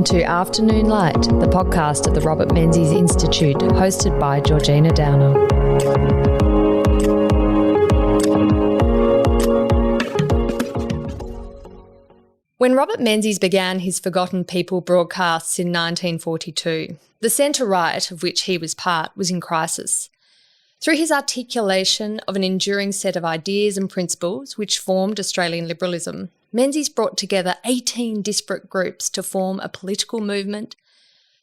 Welcome to Afternoon Light, the podcast at the Robert Menzies Institute, hosted by Georgina Downer. When Robert Menzies began his Forgotten People broadcasts in 1942, the centre-right, of which he was part, was in crisis. Through his articulation of an enduring set of ideas and principles which formed Australian liberalism, Menzies brought together 18 disparate groups to form a political movement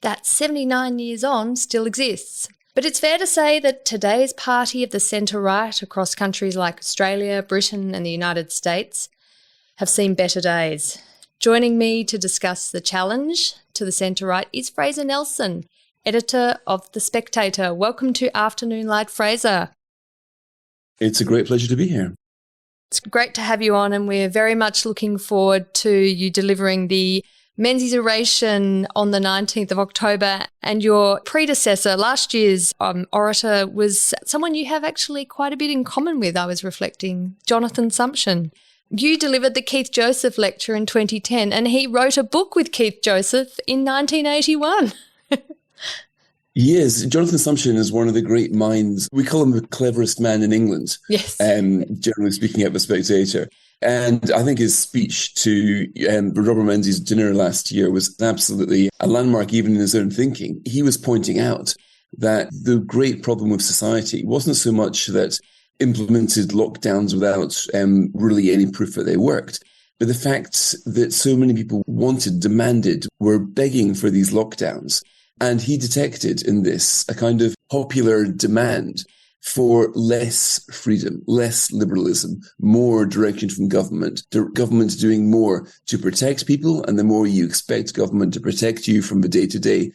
that 79 years on still exists. But it's fair to say that today's party of the centre-right across countries like Australia, Britain and the United States have seen better days. Joining me to discuss the challenge to the centre-right is Fraser Nelson, editor of The Spectator. Welcome to Afternoon Light, Fraser. It's a great pleasure to be here. It's great to have you on, and we're very much looking forward to you delivering the Menzies oration on the 19th of October. And your predecessor, last year's orator, was someone you have actually quite a bit in common with, I was reflecting, Jonathan Sumption. You delivered the Keith Joseph lecture in 2010, and he wrote a book with Keith Joseph in 1981. Yes, Jonathan Sumption is one of the great minds. We call him the cleverest man in England, yes. Generally speaking, at The Spectator. And I think his speech to Robert Menzies' dinner last year was absolutely a landmark even in his own thinking. He was pointing out that the great problem with society wasn't so much that implemented lockdowns without really any proof that they worked, but the fact that so many people wanted, demanded, were begging for these lockdowns. And he detected in this a kind of popular demand for less freedom, less liberalism, more direction from government, government doing more to protect people. And the more you expect government to protect you from the day-to-day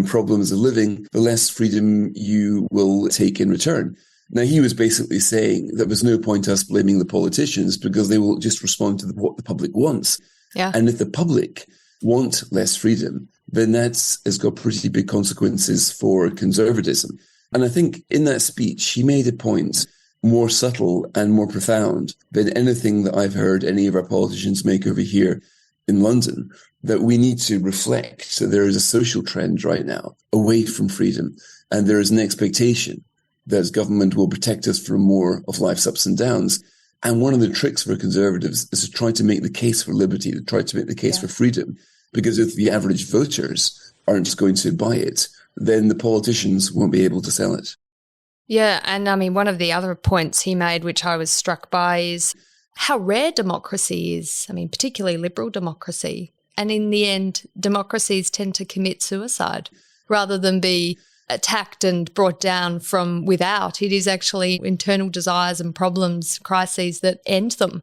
problems of living, the less freedom you will take in return. Now, he was basically saying that there's no point us blaming the politicians because they will just respond to what the public wants. Yeah. And if the public want less freedom, then that has got pretty big consequences for conservatism. And I think in that speech, he made a point more subtle and more profound than anything that I've heard any of our politicians make over here in London, that we need to reflect that there is a social trend right now away from freedom. And there is an expectation that government will protect us from more of life's ups and downs. And one of the tricks for conservatives is to try to make the case for liberty, to try to make the case for freedom. Because if the average voters aren't going to buy it, then the politicians won't be able to sell it. Yeah, and I mean, one of the other points he made, which I was struck by, is how rare democracy is. I mean, particularly liberal democracy. And in the end, democracies tend to commit suicide rather than be attacked and brought down from without. It is actually internal desires and problems, crises that end them.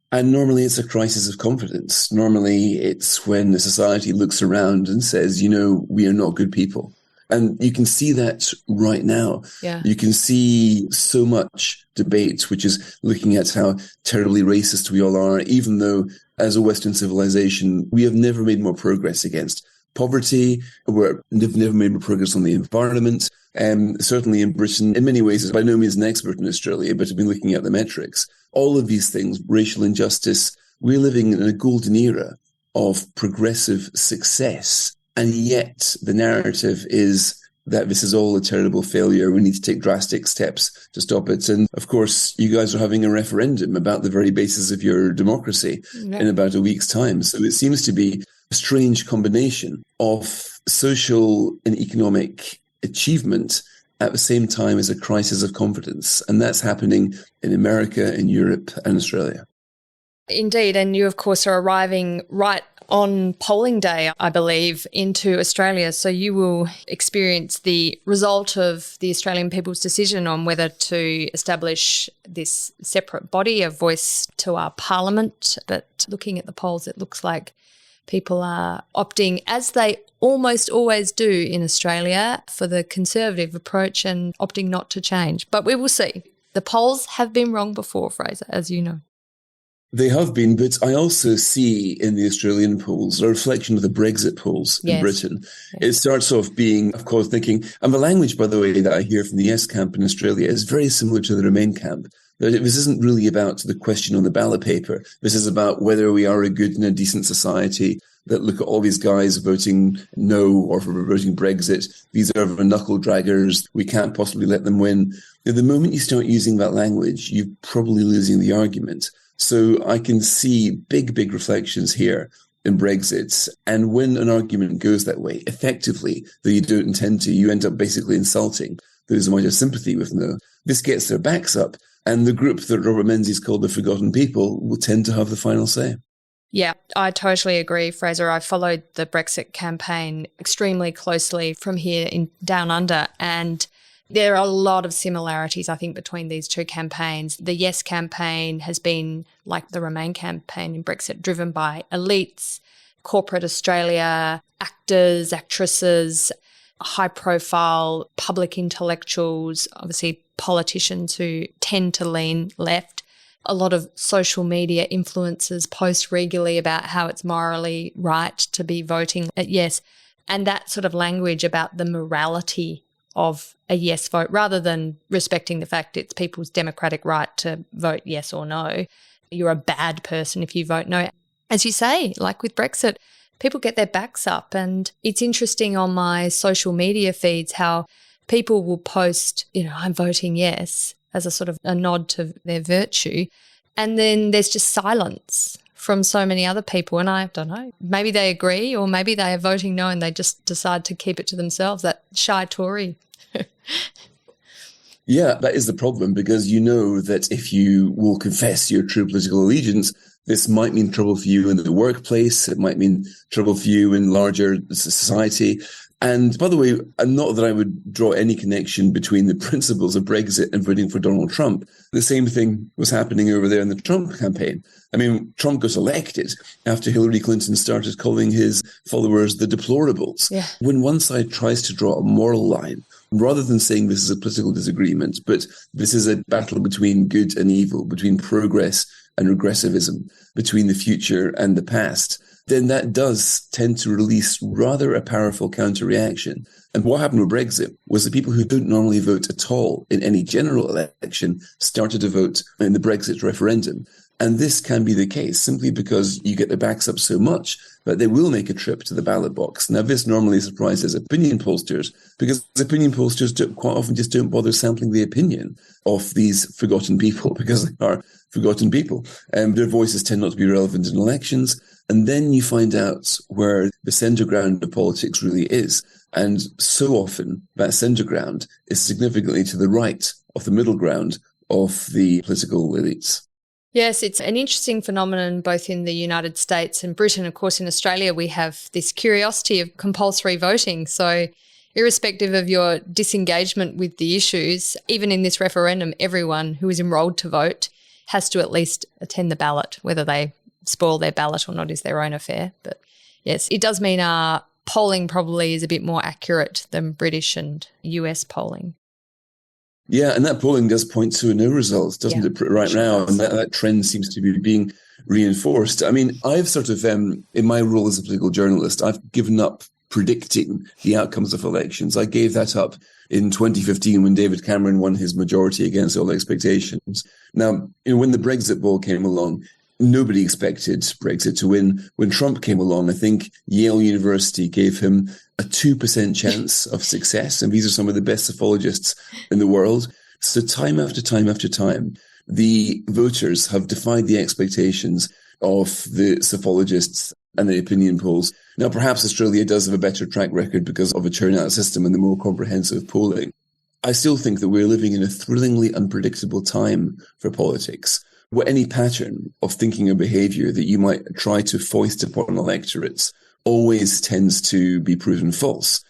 And normally it's a crisis of confidence. Normally it's when the society looks around and says, you know, we are not good people. And you can see that right now. Yeah. You can see so much debate, which is looking at how terribly racist we all are, even though as a Western civilization, we have never made more progress against poverty. We've never made more progress on the environment. Certainly in Britain, in many ways, is by no means an expert in Australia, but I've been looking at the metrics. All of these things, racial injustice, we're living in a golden era of progressive success. And yet the narrative is that this is all a terrible failure. We need to take drastic steps to stop it. And of course, you guys are having a referendum about the very basis of your democracy in about a week's time. So it seems to be a strange combination of social and economic achievement at the same time as a crisis of confidence. And that's happening in America, in Europe and Australia. Indeed. And you, of course, are arriving right on polling day, I believe, into Australia. So you will experience the result of the Australian people's decision on whether to establish this separate body, a voice to our parliament. But looking at the polls, it looks like people are opting, as they almost always do in Australia, for the conservative approach and opting not to change. But we will see. The polls have been wrong before, Fraser, as you know. They have been, but I also see in the Australian polls a reflection of the Brexit polls in Britain. Yes. It starts off being, of course, thinking, and the language, by the way, that I hear from the Yes camp in Australia is very similar to the Remain camp. This isn't really about the question on the ballot paper. This is about whether we are a good and a decent society that look at all these guys voting no or for voting Brexit. These are knuckle draggers. We can't possibly let them win. The moment you start using that language, you're probably losing the argument. So I can see big reflections here in Brexit. And when an argument goes that way, effectively, though you don't intend to, you end up basically insulting those who might have sympathy with no. This gets their backs up. And the group that Robert Menzies called the Forgotten People will tend to have the final say. Yeah, I totally agree, Fraser. I followed the Brexit campaign extremely closely from here in Down Under, and there are a lot of similarities, I think, between these two campaigns. The Yes campaign has been, like the Remain campaign in Brexit, driven by elites, corporate Australia, actors, actresses, high-profile public intellectuals, obviously politicians who tend to lean left. A lot of social media influencers post regularly about how it's morally right to be voting at yes. And that sort of language about the morality of a yes vote, rather than respecting the fact it's people's democratic right to vote yes or no. You're a bad person if you vote no. As you say, like with Brexit, people get their backs up. And it's interesting on my social media feeds how people will post, I'm voting yes, as a sort of a nod to their virtue. And then there's just silence from so many other people. And I don't know, maybe they agree or maybe they are voting no and they just decide to keep it to themselves, that shy Tory. Yeah, that is the problem, because you know that if you will confess your true political allegiance, this might mean trouble for you in the workplace. It might mean trouble for you in larger society. And by the way, not that I would draw any connection between the principles of Brexit and voting for Donald Trump. The same thing was happening over there in the Trump campaign. I mean, Trump got elected after Hillary Clinton started calling his followers the deplorables. Yeah. When one side tries to draw a moral line, rather than saying this is a political disagreement, but this is a battle between good and evil, between progress and regressivism, between the future and the past, then that does tend to release rather a powerful counter-reaction. And what happened with Brexit was the people who don't normally vote at all in any general election started to vote in the Brexit referendum. And this can be the case simply because you get their backs up so much that they will make a trip to the ballot box. Now, this normally surprises opinion pollsters because opinion pollsters quite often just don't bother sampling the opinion of these forgotten people because they are forgotten people. Their voices tend not to be relevant in elections. And then you find out where the centre ground of politics really is. And so often that centre ground is significantly to the right of the middle ground of the political elites. Yes, it's an interesting phenomenon both in the United States and Britain. Of course, in Australia, we have this curiosity of compulsory voting. So irrespective of your disengagement with the issues, even in this referendum, everyone who is enrolled to vote has to at least attend the ballot. Whether they spoil their ballot or not is their own affair. But yes, it does mean our polling probably is a bit more accurate than British and US polling. Yeah, and that polling does point to a no result, doesn't it, right now? And that trend seems to be being reinforced. I mean, I've sort of, in my role as a political journalist, I've given up predicting the outcomes of elections. I gave that up in 2015 when David Cameron won his majority against all expectations. Now, when the Brexit ball came along, nobody expected Brexit to win. When Trump came along, I think Yale University gave him a 2% chance of success. And these are some of the best sophologists in the world. So time after time after time, the voters have defied the expectations of the sophologists and the opinion polls. Now, perhaps Australia does have a better track record because of a churn-out system and the more comprehensive polling. I still think that we're living in a thrillingly unpredictable time for politics. Any pattern of thinking or behaviour that you might try to foist upon electorates always tends to be proven false,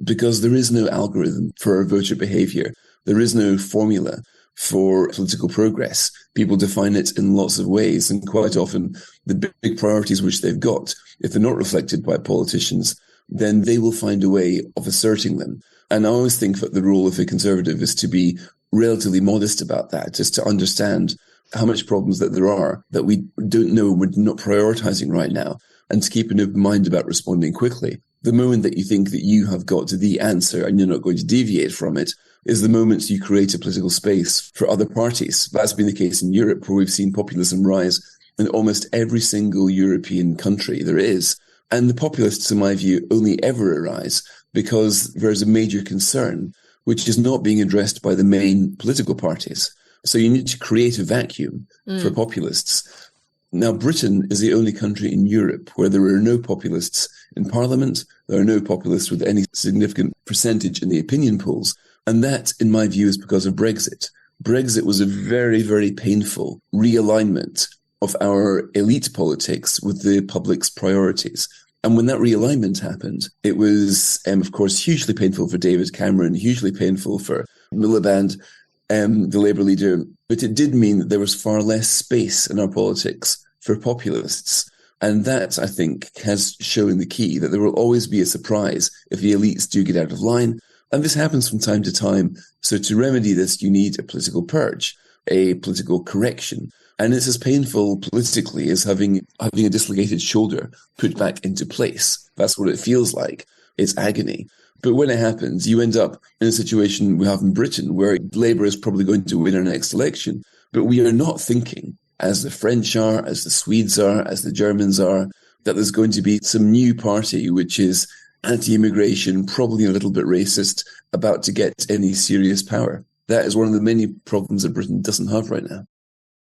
because there is no algorithm for voter behaviour. There is no formula for political progress. People define it in lots of ways, and quite often the big priorities which they've got, if they're not reflected by politicians, then they will find a way of asserting them. And I always think that the role of a Conservative is to be relatively modest about that, just to understand how much problems that there are that we don't know we're not prioritising right now, and to keep an open mind about responding quickly. The moment that you think that you have got to the answer and you're not going to deviate from it, is the moment you create a political space for other parties. That's been the case in Europe, where we've seen populism rise in almost every single European country there is. And the populists, in my view, only ever arise because there's a major concern, which is not being addressed by the main political parties. So you need to create a vacuum for populists. Now, Britain is the only country in Europe where there are no populists in Parliament. There are no populists with any significant percentage in the opinion polls. And that, in my view, is because of Brexit. Brexit was a very, very painful realignment of our elite politics with the public's priorities. And when that realignment happened, it was, of course, hugely painful for David Cameron, hugely painful for Miliband, the Labour leader. But it did mean that there was far less space in our politics for populists. And that, I think, has shown the key that there will always be a surprise if the elites do get out of line. And this happens from time to time. So to remedy this, you need a political purge, a political correction. And it's as painful politically as having a dislocated shoulder put back into place. That's what it feels like. It's agony. But when it happens, you end up in a situation we have in Britain where Labour is probably going to win our next election. But we are not thinking, as the French are, as the Swedes are, as the Germans are, that there's going to be some new party which is anti-immigration, probably a little bit racist, about to get any serious power. That is one of the many problems that Britain doesn't have right now.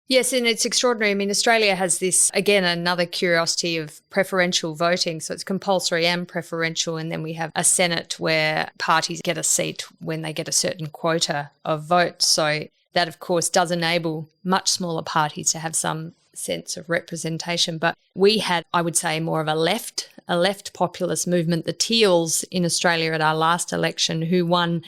Yes, and it's extraordinary. I mean, Australia has this, again, another curiosity of preferential voting. So it's compulsory and preferential. And then we have a Senate where parties get a seat when they get a certain quota of votes. So that, of course, does enable much smaller parties to have some sense of representation. But we had, I would say, more of a left populist movement, the Teals in Australia at our last election, who won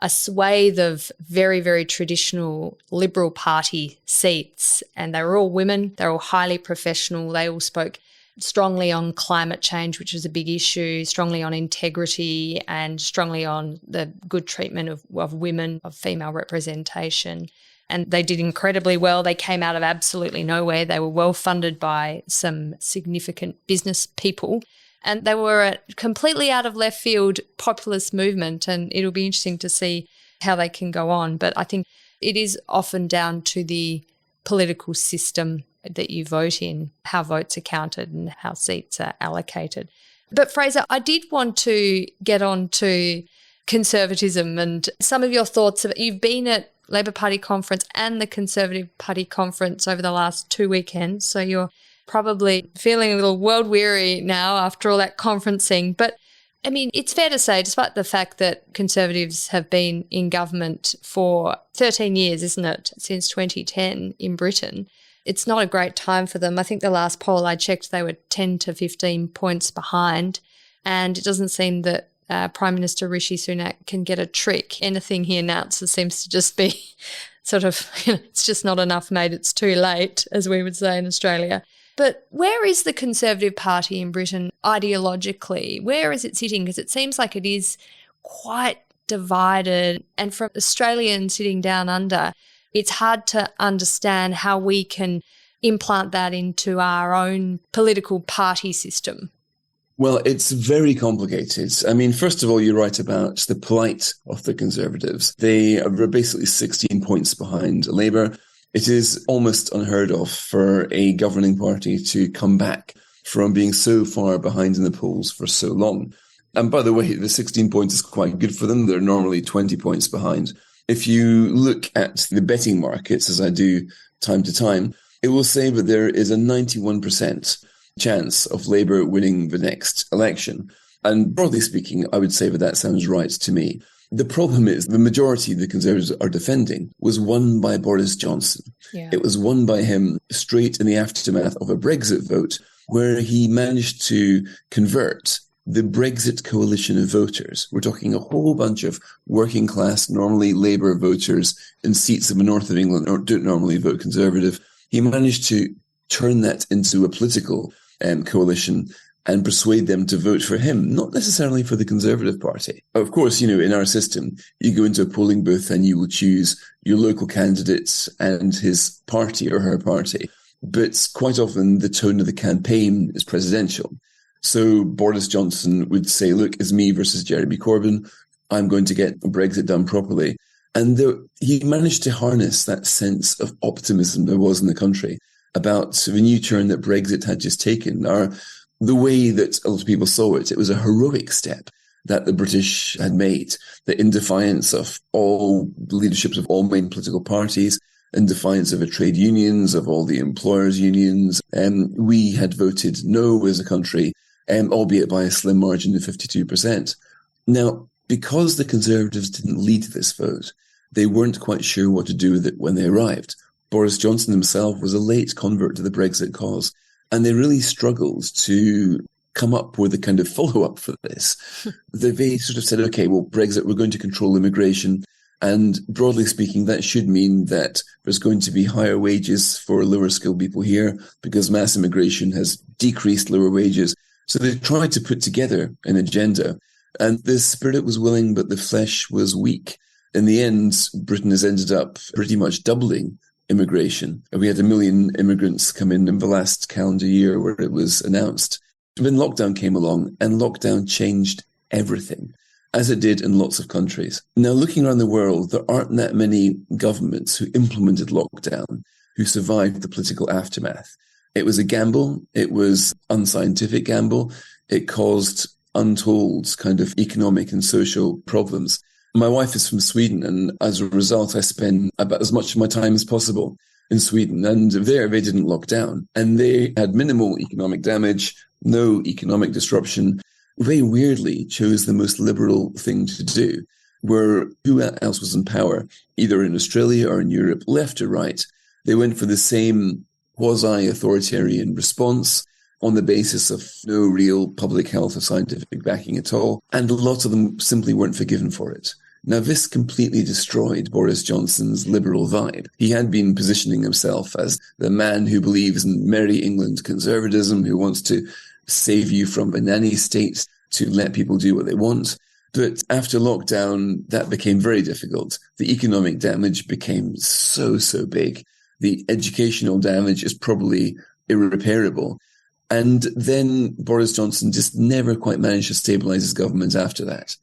a swathe of very, very traditional Liberal Party seats. And they were all women. They were all highly professional. They all spoke strongly on climate change, which was a big issue, strongly on integrity and strongly on the good treatment of women, of female representation. And they did incredibly well. They came out of absolutely nowhere. They were well funded by some significant business people. And they were a completely out of left field populist movement, and it'll be interesting to see how they can go on. But I think it is often down to the political system that you vote in, how votes are counted and how seats are allocated. But Fraser, I did want to get on to conservatism and some of your thoughts. You've been at Labor Party conference and the Conservative Party conference over the last 2 weekends, so you're probably feeling a little world weary now after all that conferencing. But I mean, it's fair to say, despite the fact that Conservatives have been in government for 13 years, isn't it, since 2010 in Britain, it's not a great time for them. I think the last poll I checked, they were 10 to 15 points behind. And it doesn't seem that Prime Minister Rishi Sunak can get a trick. Anything he announces seems to just be sort of, it's just not enough, mate, it's too late, as we would say in Australia. But where is the Conservative Party in Britain ideologically? Where is it sitting? Because it seems like it is quite divided. And from Australians sitting down under, it's hard to understand how we can implant that into our own political party system. Well, it's very complicated. I mean, first of all, you're right about the plight of the Conservatives. They are basically 16 points behind Labour. It is almost unheard of for a governing party to come back from being so far behind in the polls for so long. And by the way, the 16 points is quite good for them. They're normally 20 points behind. If you look at the betting markets, as I do time to time, it will say that there is a 91% chance of Labour winning the next election. And broadly speaking, I would say that sounds right to me. The problem is the majority the Conservatives are defending was won by Boris Johnson. Yeah. It was won by him straight in the aftermath of a Brexit vote where he managed to convert the Brexit coalition of voters. We're talking a whole bunch of working class, normally Labour voters in seats in the north of England or don't normally vote Conservative. He managed to turn that into a political coalition and persuade them to vote for him, not necessarily for the Conservative Party. Of course, in our system, you go into a polling booth and you will choose your local candidates and his party or her party. But quite often the tone of the campaign is presidential. So Boris Johnson would say, look, it's me versus Jeremy Corbyn. I'm going to get Brexit done properly. And he managed to harness that sense of optimism there was in the country about the new turn that Brexit had just taken, or the way that a lot of people saw it. It was a heroic step that the British had made, that in defiance of all the leaderships of all main political parties, in defiance of the trade unions, of all the employers' unions, we had voted no as a country, albeit by a slim margin of 52%. Now, because the Conservatives didn't lead this vote, they weren't quite sure what to do with it when they arrived. Boris Johnson himself was a late convert to the Brexit cause, and they really struggled to come up with a kind of follow-up for this. They sort of said, okay, well, Brexit, we're going to control immigration. And broadly speaking, that should mean that there's going to be higher wages for lower skilled people here because mass immigration has decreased lower wages. So they tried to put together an agenda, and the spirit was willing, but the flesh was weak. In the end, Britain has ended up pretty much doubling immigration. We had 1 million immigrants come in the last calendar year where it was announced. Then lockdown came along, and lockdown changed everything, as it did in lots of countries. Now, looking around the world, there aren't that many governments who implemented lockdown, who survived the political aftermath. It was a gamble. It was unscientific gamble. It caused untold kind of economic and social problems. My wife is from Sweden, and as a result, I spend about as much of my time as possible in Sweden. And there, they didn't lock down. And they had minimal economic damage, no economic disruption. They weirdly chose the most liberal thing to do, where who else was in power, either in Australia or in Europe, left or right. They went for the same quasi-authoritarian response on the basis of no real public health or scientific backing at all. And a lot of them simply weren't forgiven for it. Now, this completely destroyed Boris Johnson's liberal vibe. He had been positioning himself as the man who believes in merry England conservatism, who wants to save you from a nanny state, to let people do what they want. But after lockdown, that became very difficult. The economic damage became so big. The educational damage is probably irreparable. And then Boris Johnson just never quite managed to stabilize his government after that.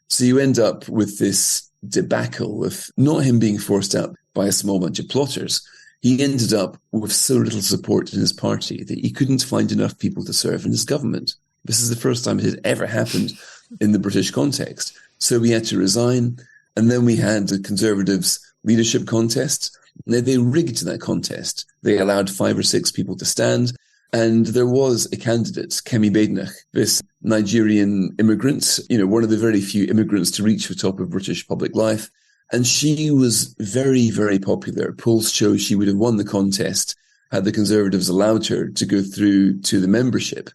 So you end up with this debacle of not him being forced out by a small bunch of plotters. He ended up with so little support in his party that he couldn't find enough people to serve in his government. This is the first time it had ever happened in the British context. So we had to resign. And then we had the Conservatives' leadership contest. Now, they rigged that contest. They allowed 5 or 6 people to stand. And there was a candidate, Kemi Badenoch, this Nigerian immigrant, one of the very few immigrants to reach the top of British public life. And she was very, very popular. Polls show she would have won the contest had the Conservatives allowed her to go through to the membership.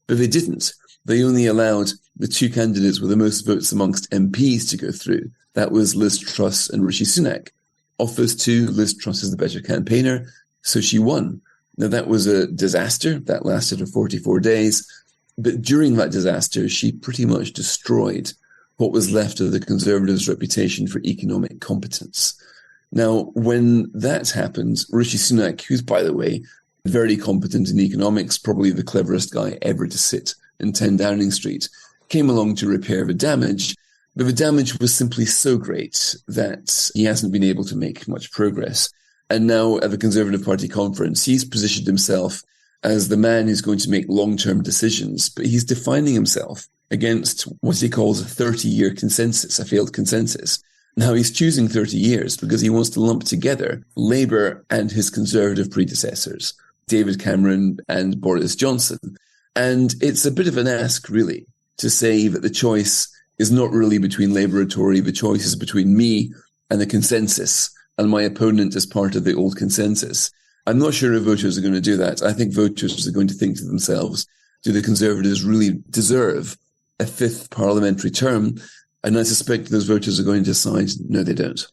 But they didn't. They only allowed the 2 candidates with the most votes amongst MPs to go through. That was Liz Truss and Rishi Sunak. Of those 2, Liz Truss is the better campaigner, so she won. Now, that was a disaster. That lasted for 44 days. But during that disaster, she pretty much destroyed what was left of the Conservatives' reputation for economic competence. Now, when that happened, Rishi Sunak, who's, by the way, very competent in economics, probably the cleverest guy ever to sit in 10 Downing Street, came along to repair the damage. But the damage was simply so great that he hasn't been able to make much progress. And now at the Conservative Party conference, he's positioned himself as the man who's going to make long-term decisions, but he's defining himself against what he calls a 30-year consensus, a failed consensus. Now, he's choosing 30 years because he wants to lump together Labour and his Conservative predecessors, David Cameron and Boris Johnson. And it's a bit of an ask, really, to say that the choice is not really between Labour or Tory. The choice is between me and the consensus, and my opponent is part of the old consensus. I'm not sure if voters are going to do that. I think voters are going to think to themselves, do the Conservatives really deserve a 5th parliamentary term? And I suspect those voters are going to decide, no, they don't.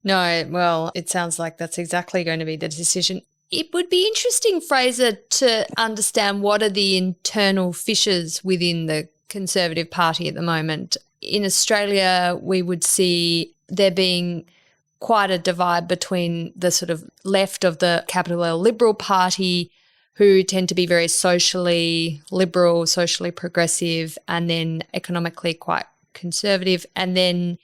No, well, it sounds like that's exactly going to be the decision. It would be interesting, Fraser, to understand what are the internal fissures within the Conservative Party at the moment. In Australia, we would see there being quite a divide between the sort of left of the capital L Liberal Party, who tend to be very socially liberal, socially progressive, and then economically quite conservative, and then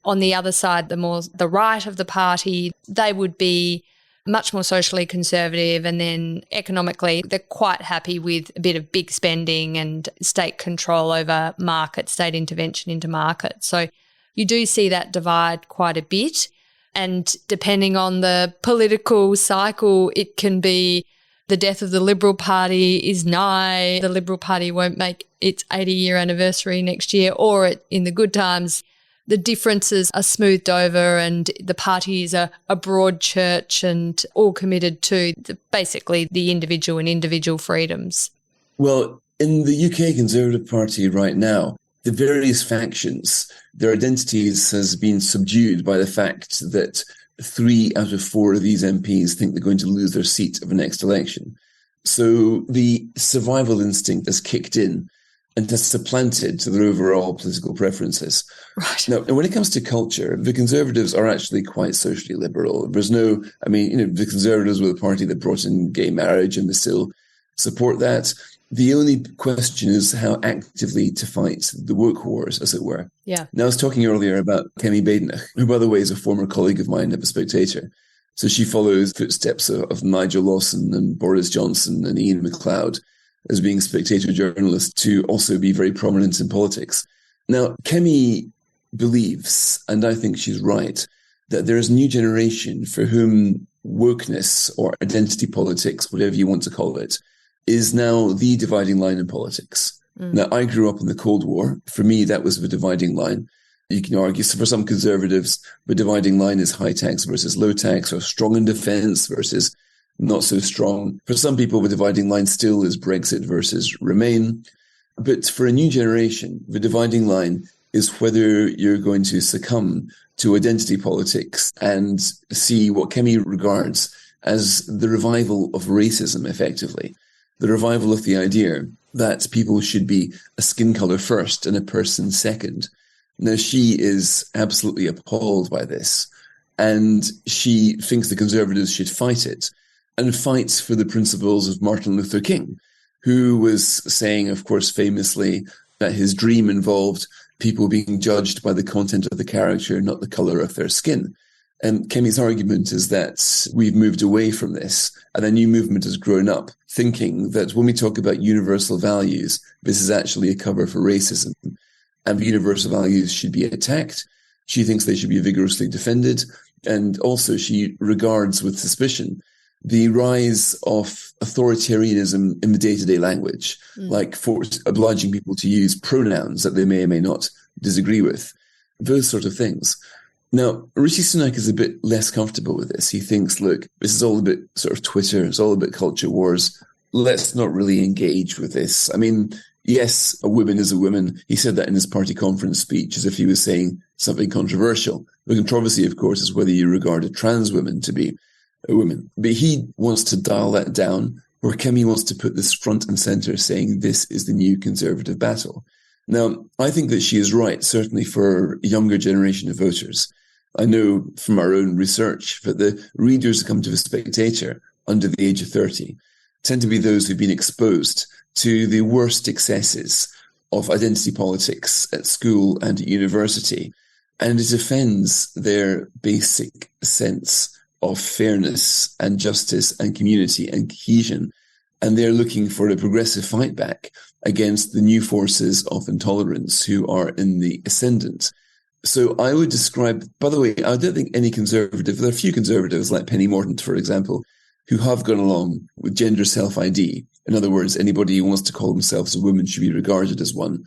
On the other side, the right of the party, they would be much more socially conservative, and then economically they're quite happy with a bit of big spending and state control over markets, state intervention into markets. So you do see that divide quite a bit. And depending on the political cycle, it can be the death of the Liberal Party is nigh, the Liberal Party won't make its 80-year anniversary next year, or in the good times, the differences are smoothed over and the party is a broad church and all committed to basically the individual and individual freedoms. Well, in the UK Conservative Party right now, the various factions, their identities has been subdued by the fact that 3 out of 4 of these MPs think they're going to lose their seat at the next election. So the survival instinct has kicked in and has supplanted their overall political preferences. Right. Now, when it comes to culture, the Conservatives are actually quite socially liberal. There's no, the Conservatives were the party that brought in gay marriage and they still support that. The only question is how actively to fight the woke wars, as it were. Yeah. Now, I was talking earlier about Kemi Badenoch, who, by the way, is a former colleague of mine at The Spectator. So she follows footsteps of Nigel Lawson and Boris Johnson and Ian MacLeod as being Spectator journalists to also be very prominent in politics. Now, Kemi believes, and I think she's right, that there is a new generation for whom wokeness or identity politics, whatever you want to call it, is now the dividing line in politics. Now, I grew up in the Cold War. For me, that was the dividing line. You can argue, so for some conservatives, the dividing line is high tax versus low tax, or strong in defense versus not so strong. For some people, the dividing line still is Brexit versus Remain. But for a new generation, the dividing line is whether you're going to succumb to identity politics and see what Kemi regards as the revival of racism, effectively. The revival of the idea that people should be a skin color first and a person second. Now, she is absolutely appalled by this, and she thinks the Conservatives should fight it, and fight for the principles of Martin Luther King, who was saying, of course, famously, that his dream involved people being judged by the content of the character, not the color of their skin. And Kemi's argument is that we've moved away from this, and a new movement has grown up, thinking that when we talk about universal values, this is actually a cover for racism, and the universal values should be attacked. She thinks they should be vigorously defended, and also she regards with suspicion the rise of authoritarianism in the day-to-day language, like obliging people to use pronouns that they may or may not disagree with, those sort of things. Now, Rishi Sunak is a bit less comfortable with this. He thinks, look, this is all a bit sort of Twitter, it's all a bit culture wars. Let's not really engage with this. I mean, yes, a woman is a woman. He said that in his party conference speech as if he was saying something controversial. The controversy, of course, is whether you regard a trans woman to be a woman. But he wants to dial that down, where Kemi wants to put this front and centre, saying this is the new Conservative battle. Now, I think that she is right, certainly for a younger generation of voters. I know from our own research that the readers who come to The Spectator under the age of 30 tend to be those who've been exposed to the worst excesses of identity politics at school and at university. And it offends their basic sense of fairness and justice and community and cohesion. And they're looking for a progressive fight back against the new forces of intolerance who are in the ascendant. So I would describe, by the way, I don't think any conservative, there are a few conservatives like Penny Mordaunt, for example, who have gone along with gender self-ID. In other words, anybody who wants to call themselves a woman should be regarded as one.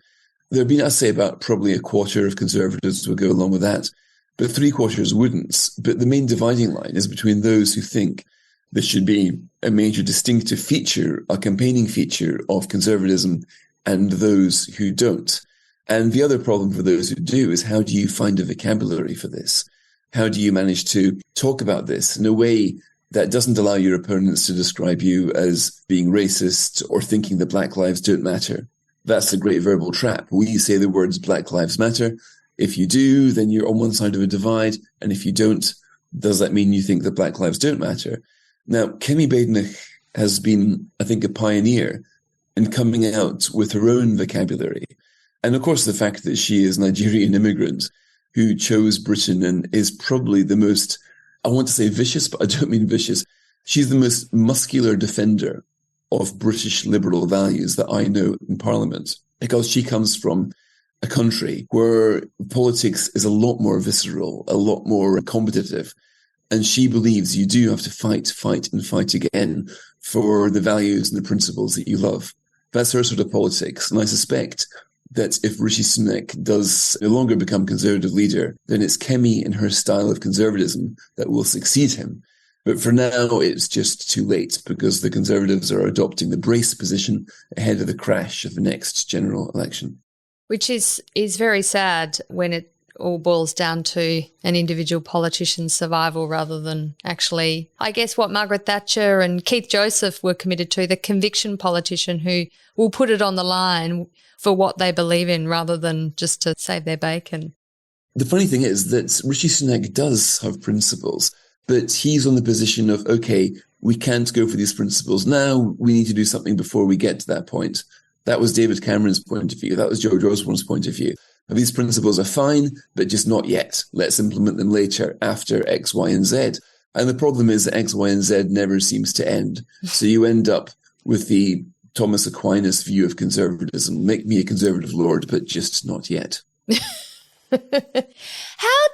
There have been, I'd say, about probably a quarter of conservatives would go along with that, but 3/4 wouldn't. But the main dividing line is between those who think there should be a major distinctive feature, a campaigning feature of conservatism, and those who don't. And the other problem for those who do is, how do you find a vocabulary for this? How do you manage to talk about this in a way that doesn't allow your opponents to describe you as being racist or thinking that Black lives don't matter? That's the great verbal trap. Will you say the words Black Lives Matter? If you do, then you're on one side of a divide. And if you don't, does that mean you think that Black lives don't matter? Now, Kemi Badenoch has been, I think, a pioneer in coming out with her own vocabulary. And of course, the fact that she is a Nigerian immigrant who chose Britain and is probably the most, I want to say vicious, but I don't mean vicious. She's the most muscular defender of British liberal values that I know in Parliament, because she comes from a country where politics is a lot more visceral, a lot more competitive. And she believes you do have to fight and fight again for the values and the principles that you love. That's her sort of politics. And I suspect that if Rishi Sunak does no longer become Conservative leader, then it's Kemi and her style of conservatism that will succeed him. But for now, it's just too late, because the Conservatives are adopting the brace position ahead of the crash of the next general election. Which is very sad when it all boils down to an individual politician's survival rather than actually, I guess, what Margaret Thatcher and Keith Joseph were committed to, the conviction politician who will put it on the line for what they believe in rather than just to save their bacon. The funny thing is that Rishi Sunak does have principles, but he's on the position of, okay, we can't go for these principles now. We need to do something before we get to that point. That was David Cameron's point of view. That was George Osborne's point of view. These principles are fine, but just not yet. Let's implement them later, after X, Y, and Z. And the problem is that X, Y, and Z never seems to end. So you end up with the Thomas Aquinas view of conservatism. Make me a conservative lord, but just not yet. How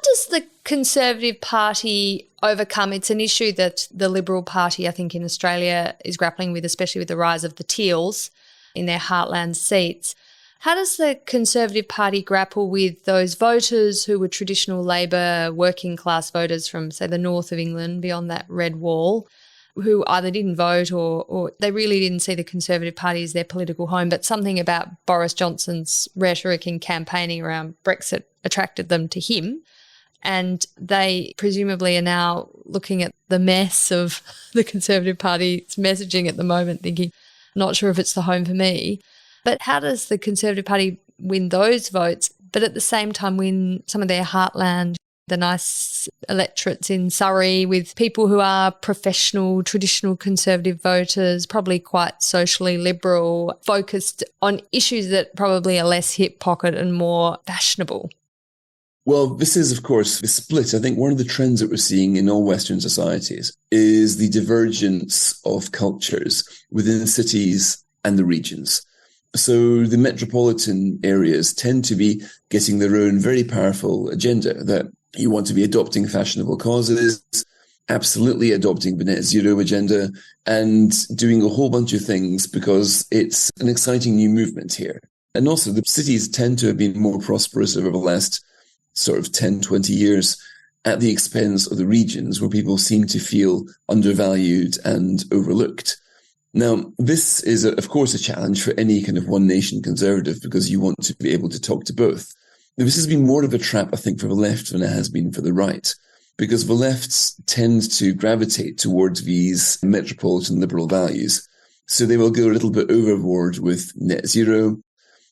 does the Conservative Party overcome? It's an issue that the Liberal Party, I think, in Australia is grappling with, especially with the rise of the Teals in their heartland seats. How does the Conservative Party grapple with those voters who were traditional Labor working class voters from, say, the north of England beyond that red wall, who either didn't vote or they really didn't see the Conservative Party as their political home, but something about Boris Johnson's rhetoric and campaigning around Brexit attracted them to him, and they presumably are now looking at the mess of the Conservative Party's messaging at the moment, thinking, not sure if it's the home for me. But how does the Conservative Party win those votes, but at the same time win some of their heartland, the nice electorates in Surrey, with people who are professional, traditional Conservative voters, probably quite socially liberal, focused on issues that probably are less hip pocket and more fashionable? Well, this is, of course, the split. I think one of the trends that we're seeing in all Western societies is the divergence of cultures within cities and the regions. So the metropolitan areas tend to be getting their own very powerful agenda, that you want to be adopting fashionable causes, absolutely adopting the net zero agenda, and doing a whole bunch of things because it's an exciting new movement here. And also the cities tend to have been more prosperous over the last sort of 10, 20 years at the expense of the regions, where people seem to feel undervalued and overlooked. Now, this is, of course, a challenge for any kind of one nation conservative, because you want to be able to talk to both. Now, this has been more of a trap, I think, for the left than it has been for the right, because the lefts tend to gravitate towards these metropolitan liberal values. So they will go a little bit overboard with net zero.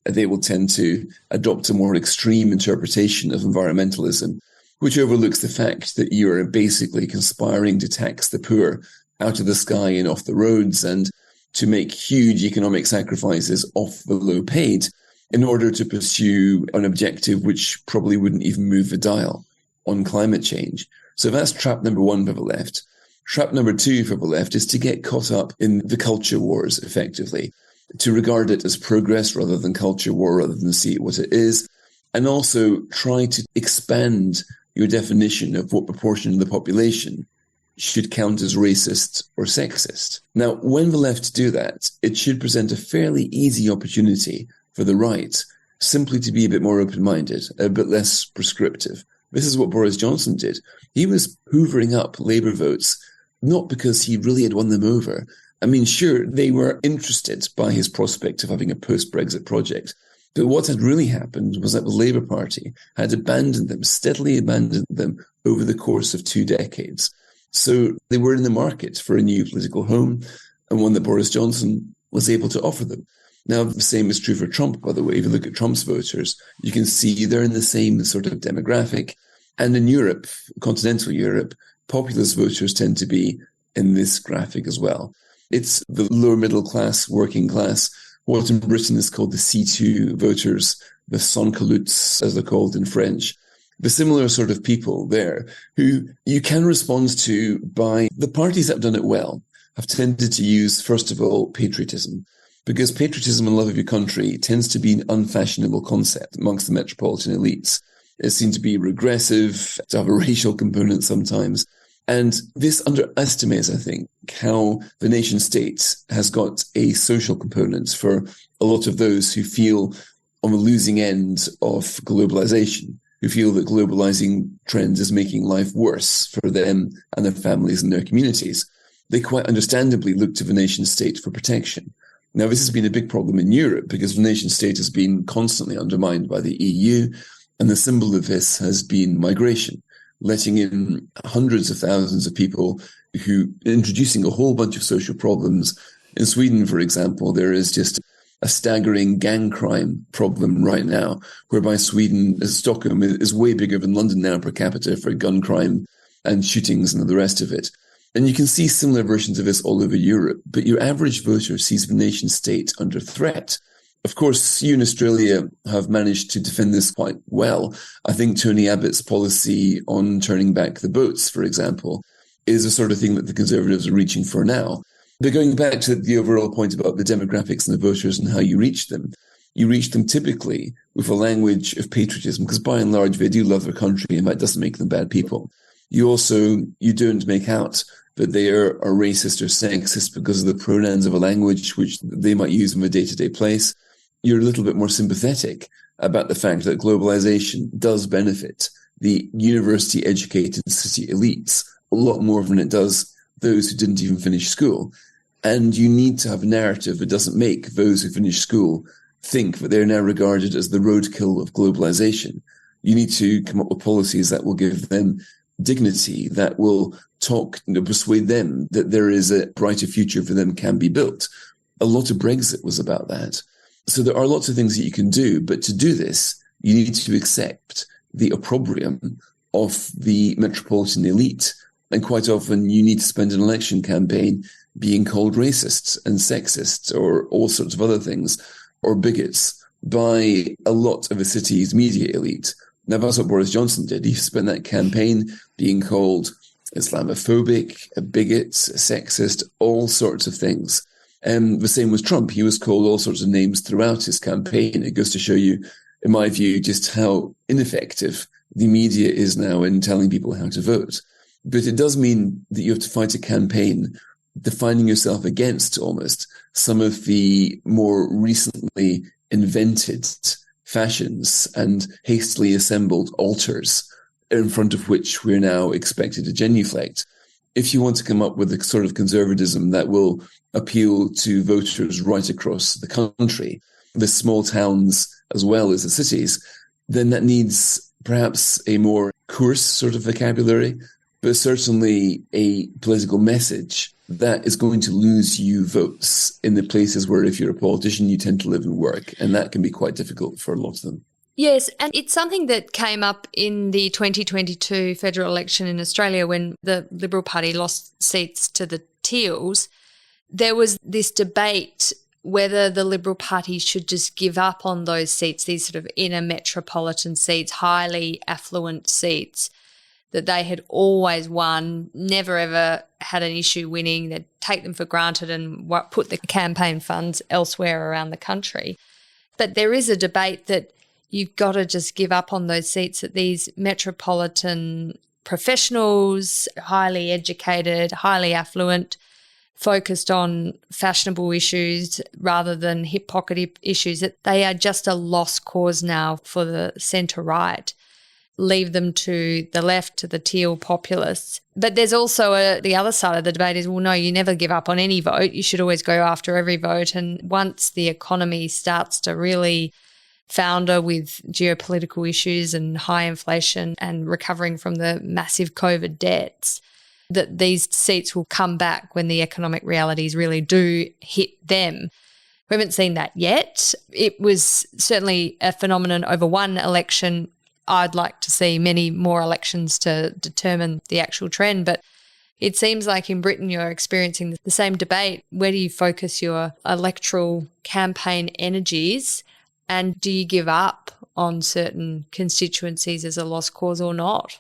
They will tend to adopt a more extreme interpretation of environmentalism, which overlooks the fact that you are basically conspiring to tax the poor out of the sky and off the roads, and to make huge economic sacrifices off the low paid in order to pursue an objective which probably wouldn't even move the dial on climate change. So that's trap number one for the left. Trap number two for the left is to get caught up in the culture wars, effectively, to regard it as progress rather than culture war, rather than see it what it is, and also try to expand your definition of what proportion of the population should count as racist or sexist. Now, when the left do that, it should present a fairly easy opportunity for the right simply to be a bit more open-minded, a bit less prescriptive. This is what Boris Johnson did. He was hoovering up Labour votes, not because he really had won them over. I mean, sure, they were interested by his prospect of having a post-Brexit project. But what had really happened was that the Labour Party had abandoned them, steadily abandoned them over the course of 2 decades. So they were in the market for a new political home, and one that Boris Johnson was able to offer them. Now, the same is true for Trump, by the way. If you look at Trump's voters, you can see they're in the same sort of demographic. And in Europe, continental Europe, populist voters tend to be in this graphic as well. It's the lower middle class, working class, what in Britain is called the C2 voters, the sans-culottes, as they're called in French. The similar sort of people there who you can respond to by the parties that have done it well have tended to use, first of all, patriotism, because patriotism and love of your country tends to be an unfashionable concept amongst the metropolitan elites. It seems to be regressive, to have a racial component sometimes. And this underestimates, I think, how the nation state has got a social component for a lot of those who feel on the losing end of globalization, who feel that globalizing trends is making life worse for them and their families and their communities. They quite understandably look to the nation state for protection. Now, this has been a big problem in Europe because the nation state has been constantly undermined by the EU, and the symbol of this has been migration, letting in hundreds of thousands of people who introducing a whole bunch of social problems. In Sweden, for example, there is just a staggering gang crime problem right now, whereby Stockholm is way bigger than London now per capita for gun crime and shootings and the rest of it. And you can see similar versions of this all over Europe, but your average voter sees the nation state under threat. Of course, you in Australia have managed to defend this quite well. I think Tony Abbott's policy on turning back the boats, for example, is the sort of thing that the Conservatives are reaching for now. But going back to the overall point about the demographics and the voters and how you reach them typically with a language of patriotism, because by and large, they do love their country, and that doesn't make them bad people. You don't make out that they are racist or sexist because of the pronouns of a language which they might use in a day-to-day place. You're a little bit more sympathetic about the fact that globalization does benefit the university-educated city elites a lot more than it does those who didn't even finish school. And you need to have a narrative that doesn't make those who finish school think that they're now regarded as the roadkill of globalization. You need to come up with policies that will give them dignity, that will persuade them that there is a brighter future for them can be built. A lot of Brexit was about that. So there are lots of things that you can do, but to do this, you need to accept the opprobrium of the metropolitan elite. And quite often you need to spend an election campaign being called racists and sexist or all sorts of other things, or bigots by a lot of the city's media elite. Now, that's what Boris Johnson did. He spent that campaign being called Islamophobic, a bigot, a sexist, all sorts of things. The same was Trump. He was called all sorts of names throughout his campaign. It goes to show you, in my view, just how ineffective the media is now in telling people how to vote. But it does mean that you have to fight a campaign defining yourself against almost some of the more recently invented fashions and hastily assembled altars in front of which we're now expected to genuflect. If you want to come up with a sort of conservatism that will appeal to voters right across the country, the small towns as well as the cities, then that needs perhaps a more coarse sort of vocabulary, but certainly a political message that is going to lose you votes in the places where if you're a politician, you tend to live and work. And that can be quite difficult for a lot of them. Yes, and it's something that came up in the 2022 federal election in Australia when the Liberal Party lost seats to the Teals. There was this debate whether the Liberal Party should just give up on those seats, these sort of inner metropolitan seats, highly affluent seats that they had always won, never ever had an issue winning. They'd take them for granted and put the campaign funds elsewhere around the country. But there is a debate that you've got to just give up on those seats, that these metropolitan professionals, highly educated, highly affluent, focused on fashionable issues rather than hip pocket issues, that they are just a lost cause now for the centre-right. Leave them to the left, to the teal populists. But there's also the other side of the debate is, well, no, you never give up on any vote. You should always go after every vote. And once the economy starts to really founder with geopolitical issues and high inflation and recovering from the massive COVID debts, that these seats will come back when the economic realities really do hit them. We haven't seen that yet. It was certainly a phenomenon over one election. I'd like to see many more elections to determine the actual trend, but it seems like in Britain you're experiencing the same debate. Where do you focus your electoral campaign energies, and do you give up on certain constituencies as a lost cause or not?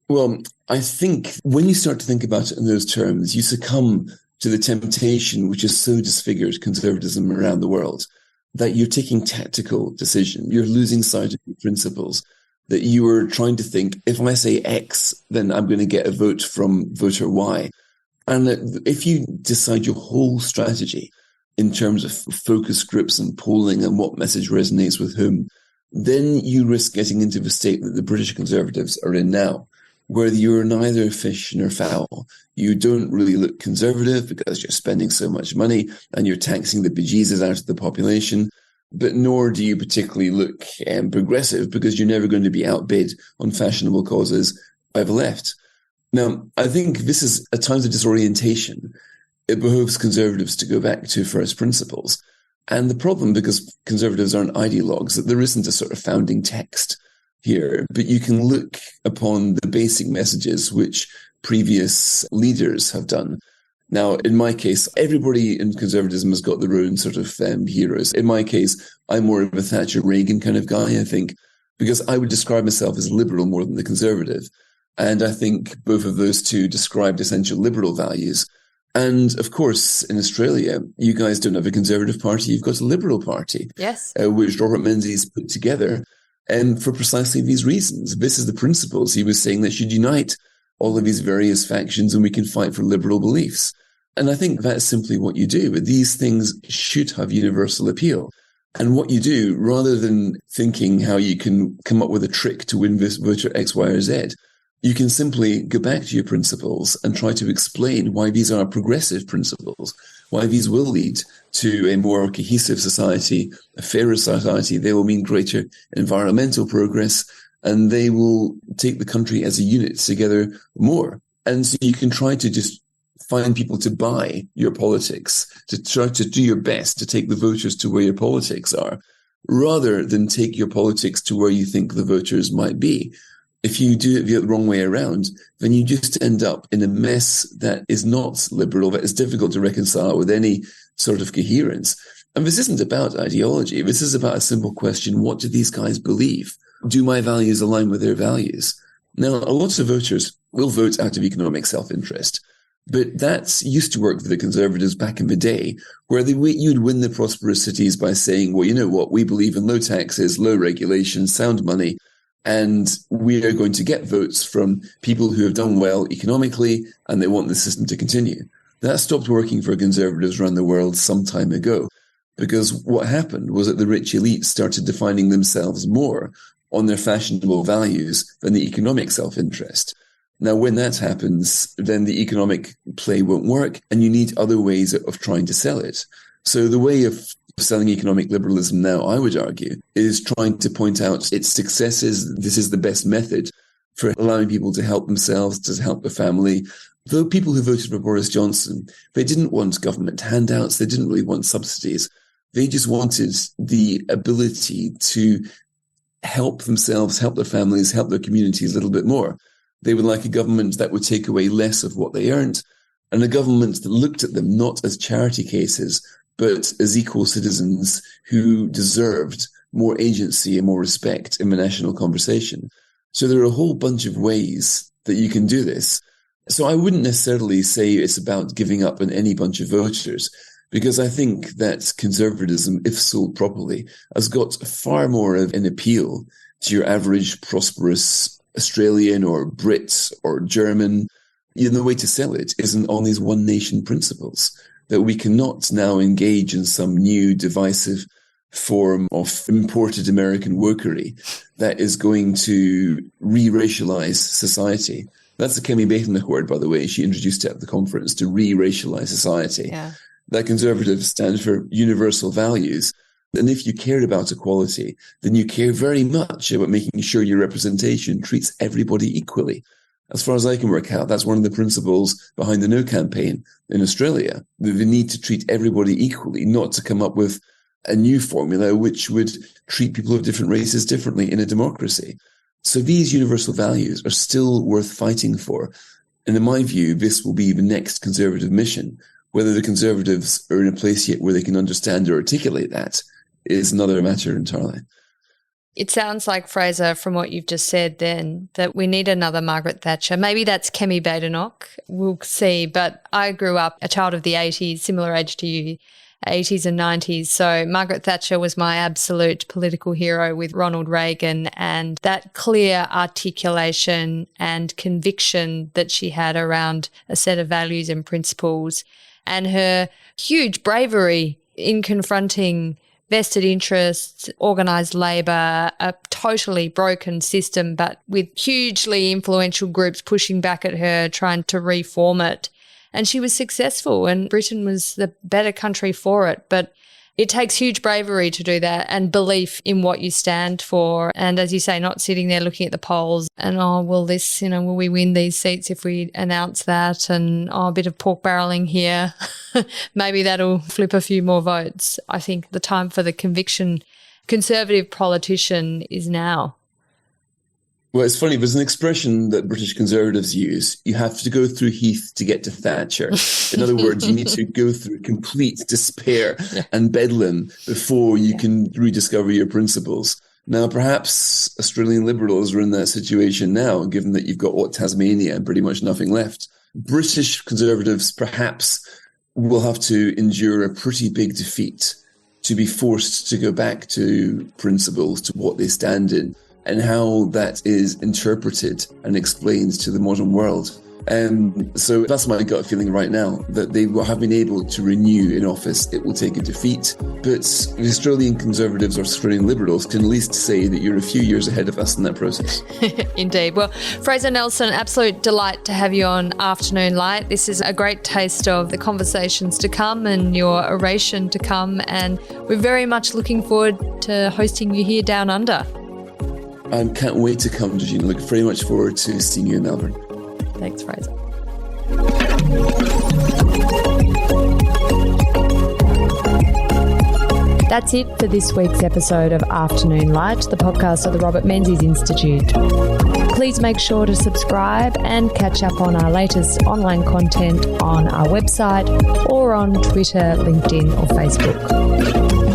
Well, I think when you start to think about it in those terms, you succumb to the temptation which has so disfigured conservatism around the world, that you're taking tactical decisions. You're losing sight of your principles, that you are trying to think, if I say X, then I'm going to get a vote from voter Y. And if you decide your whole strategy in terms of focus groups and polling and what message resonates with whom, then you risk getting into the state that the British Conservatives are in now, where you're neither fish nor fowl. You don't really look conservative because you're spending so much money and you're taxing the bejesus out of the population, but nor do you particularly look progressive because you're never going to be outbid on fashionable causes by the left. Now, I think this is a time of disorientation. It behoves conservatives to go back to first principles. And the problem, because conservatives aren't ideologues, that there isn't a sort of founding text here, but you can look upon the basic messages which previous leaders have done. Now, in my case, everybody in conservatism has got their own sort of heroes. In my case, I'm more of a Thatcher Reagan kind of guy, I think, because I would describe myself as liberal more than the conservative. And I think both of those two described essential liberal values. And of course, in Australia, you guys don't have a conservative party, you've got a liberal party. Yes. Which Robert Menzies put together. And for precisely these reasons, this is the principles he was saying that should unite all of these various factions and we can fight for liberal beliefs. And I think that's simply what you do. But these things should have universal appeal. And what you do, rather than thinking how you can come up with a trick to win this voter X, Y, or Z, you can simply go back to your principles and try to explain why these are progressive principles, why these will lead to a more cohesive society, a fairer society. They will mean greater environmental progress, and they will take the country as a unit together more. And so you can try to just find people to buy your politics, to try to do your best to take the voters to where your politics are, rather than take your politics to where you think the voters might be. If you do it the wrong way around, then you just end up in a mess that is not liberal, that is difficult to reconcile with any sort of coherence. And this isn't about ideology. This is about a simple question. What do these guys believe? Do my values align with their values? Now, a lot of voters will vote out of economic self-interest, but that used to work for the Conservatives back in the day, where you'd win the prosperous cities by saying, well, you know what, we believe in low taxes, low regulation, sound money, and we are going to get votes from people who have done well economically and they want the system to continue. That stopped working for conservatives around the world some time ago, because what happened was that the rich elite started defining themselves more on their fashionable values than the economic self-interest. Now, when that happens, then the economic play won't work and you need other ways of trying to sell it. So the way of selling economic liberalism now, I would argue, is trying to point out its successes. This is the best method for allowing people to help themselves, to help their family. Though people who voted for Boris Johnson, they didn't want government handouts. They didn't really want subsidies. They just wanted the ability to help themselves, help their families, help their communities a little bit more. They would like a government that would take away less of what they earned, and a government that looked at them not as charity cases, but as equal citizens who deserved more agency and more respect in the national conversation. So there are a whole bunch of ways that you can do this. So I wouldn't necessarily say it's about giving up on any bunch of voters, because I think that conservatism, if sold properly, has got far more of an appeal to your average prosperous Australian or Brit or German. The way to sell it isn't on these one nation principles, that we cannot now engage in some new divisive form of imported American wokery that is going to re-racialize society. That's the Kemi Batenlich word, by the way. She introduced it at the conference, to re-racialize society. Yeah. That conservatives stand for universal values. And if you care about equality, then you care very much about making sure your representation treats everybody equally. As far as I can work out, that's one of the principles behind the No campaign in Australia, the need to treat everybody equally, not to come up with a new formula which would treat people of different races differently in a democracy. So these universal values are still worth fighting for. And in my view, this will be the next conservative mission. Whether the Conservatives are in a place yet where they can understand or articulate that is another matter entirely. It sounds like, Fraser, from what you've just said then, that we need another Margaret Thatcher. Maybe that's Kemi Badenoch. We'll see. But I grew up a child of the 80s, similar age to you, 80s and 90s. So Margaret Thatcher was my absolute political hero with Ronald Reagan, and that clear articulation and conviction that she had around a set of values and principles, and her huge bravery in confronting vested interests, organised labour, a totally broken system, but with hugely influential groups pushing back at her, trying to reform it. And she was successful, and Britain was the better country for it. But it takes huge bravery to do that, and belief in what you stand for. And as you say, not sitting there looking at the polls and, will we win these seats if we announce that? And, a bit of pork barrelling here. Maybe that'll flip a few more votes. I think the time for the conservative politician is now. Well, it's funny. There's an expression that British Conservatives use. You have to go through Heath to get to Thatcher. In other words, you need to go through complete despair and bedlam before you can rediscover your principles. Now, perhaps Australian Liberals are in that situation now, given that you've got Tasmania and pretty much nothing left. British Conservatives perhaps will have to endure a pretty big defeat to be forced to go back to principles, to what they stand in, and how that is interpreted and explained to the modern world. So that's my gut feeling right now, that they have been able to renew in office. It will take a defeat, but the Australian Conservatives or Australian Liberals can at least say that you're a few years ahead of us in that process. Indeed. Well, Fraser Nelson, absolute delight to have you on Afternoon Light. This is a great taste of the conversations to come and your oration to come, and we're very much looking forward to hosting you here down under. I can't wait to come, Georgina. Look very much forward to seeing you in Melbourne. Thanks, Fraser. That's it for this week's episode of Afternoon Light, the podcast of the Robert Menzies Institute. Please make sure to subscribe and catch up on our latest online content on our website or on Twitter, LinkedIn or Facebook.